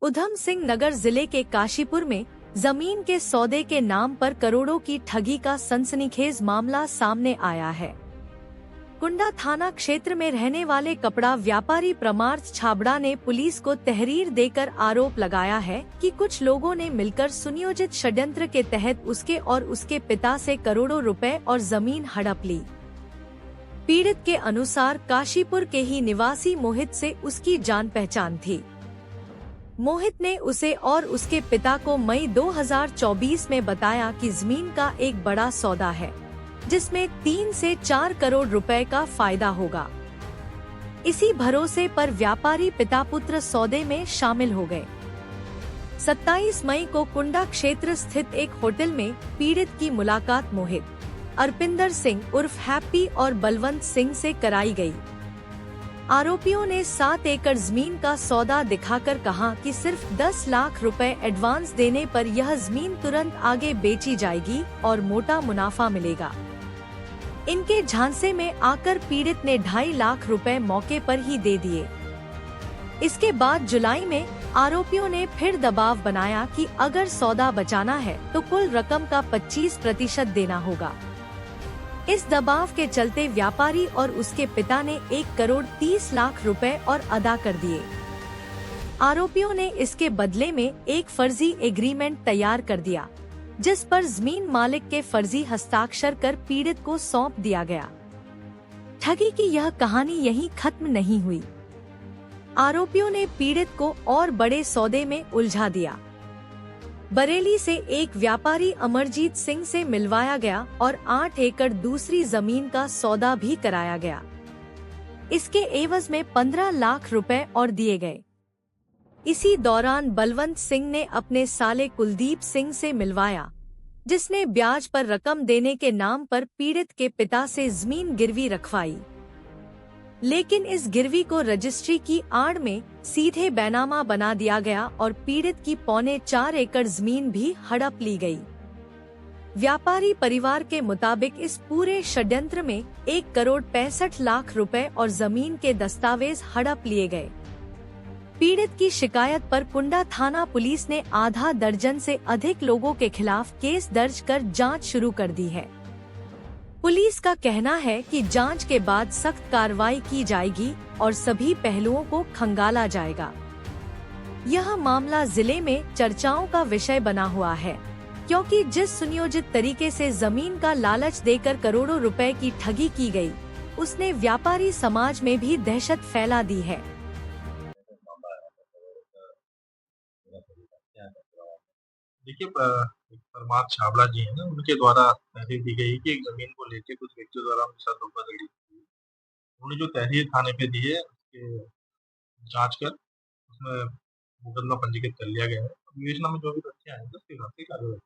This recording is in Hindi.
उधम सिंह नगर जिले के काशीपुर में जमीन के सौदे के नाम पर करोड़ों की ठगी का सनसनीखेज मामला सामने आया है। कुंडा थाना क्षेत्र में रहने वाले कपड़ा व्यापारी प्रमार्थ छाबड़ा ने पुलिस को तहरीर देकर आरोप लगाया है कि कुछ लोगों ने मिलकर सुनियोजित षड्यंत्र के तहत उसके और उसके पिता से करोड़ों रुपए और जमीन हड़प ली। पीड़ित के अनुसार काशीपुर के ही निवासी मोहित से उसकी जान पहचान थी। मोहित ने उसे और उसके पिता को मई 2024 में बताया कि जमीन का एक बड़ा सौदा है जिसमें 3 से 4 करोड़ रुपए का फायदा होगा। इसी भरोसे पर व्यापारी पिता पुत्र सौदे में शामिल हो गए। 27 मई को कुंडा क्षेत्र स्थित एक होटल में पीड़ित की मुलाकात मोहित, अरपिंदर सिंह उर्फ हैप्पी और बलवंत सिंह से कराई गई। आरोपियों ने 7 एकड़ जमीन का सौदा दिखाकर कहा कि सिर्फ 10 लाख रुपए एडवांस देने पर यह जमीन तुरंत आगे बेची जाएगी और मोटा मुनाफा मिलेगा। इनके झांसे में आकर पीड़ित ने 2.5 लाख रुपए मौके पर ही दे दिए। इसके बाद जुलाई में आरोपियों ने फिर दबाव बनाया कि अगर सौदा बचाना है तो कुल रकम का 25% देना होगा। इस दबाव के चलते व्यापारी और उसके पिता ने 1 करोड़ 30 लाख रुपए और अदा कर दिए। आरोपियों ने इसके बदले में एक फर्जी एग्रीमेंट तैयार कर दिया जिस पर जमीन मालिक के फर्जी हस्ताक्षर कर पीड़ित को सौंप दिया गया। ठगी की यह कहानी यहीं खत्म नहीं हुई। आरोपियों ने पीड़ित को और बड़े सौदे में उलझा दिया। बरेली से एक व्यापारी अमरजीत सिंह से मिलवाया गया और 8 एकड़ दूसरी जमीन का सौदा भी कराया गया। इसके एवज में 15 लाख रुपए और दिए गए। इसी दौरान बलवंत सिंह ने अपने साले कुलदीप सिंह से मिलवाया जिसने ब्याज पर रकम देने के नाम पर पीड़ित के पिता से जमीन गिरवी रखवाई। लेकिन इस गिरवी को रजिस्ट्री की आड़ में सीधे बैनामा बना दिया गया और पीड़ित की 3.25 एकड़ जमीन भी हड़प ली गई। व्यापारी परिवार के मुताबिक इस पूरे षड्यंत्र में 1 करोड़ 65 लाख रुपए और जमीन के दस्तावेज हड़प लिए गए। पीड़ित की शिकायत पर कुंडा थाना पुलिस ने आधा दर्जन से अधिक लोगों के खिलाफ केस दर्ज कर जांच शुरू कर दी है। पुलिस का कहना है कि जांच के बाद सख्त कार्रवाई की जाएगी और सभी पहलुओं को खंगाला जाएगा। यह मामला जिले में चर्चाओं का विषय बना हुआ है क्योंकि जिस सुनियोजित तरीके से जमीन का लालच देकर करोड़ों रुपए की ठगी की गई, उसने व्यापारी समाज में भी दहशत फैला दी है। देखिए परमार्थ छाबड़ा जी है ना, उनके द्वारा तहरीर दी गई कि एक जमीन को लेके कुछ व्यक्तियों द्वारा उनके साथ धोखाधड़ी की। उन्होंने जो तहरीर थाने पे दी है उसके जांच कर उसमें मुकदमा पंजीकृत कर लिया गया है। विवेचना में जो भी तथ्य आएंगे उसके हिसाब से कार्रवाई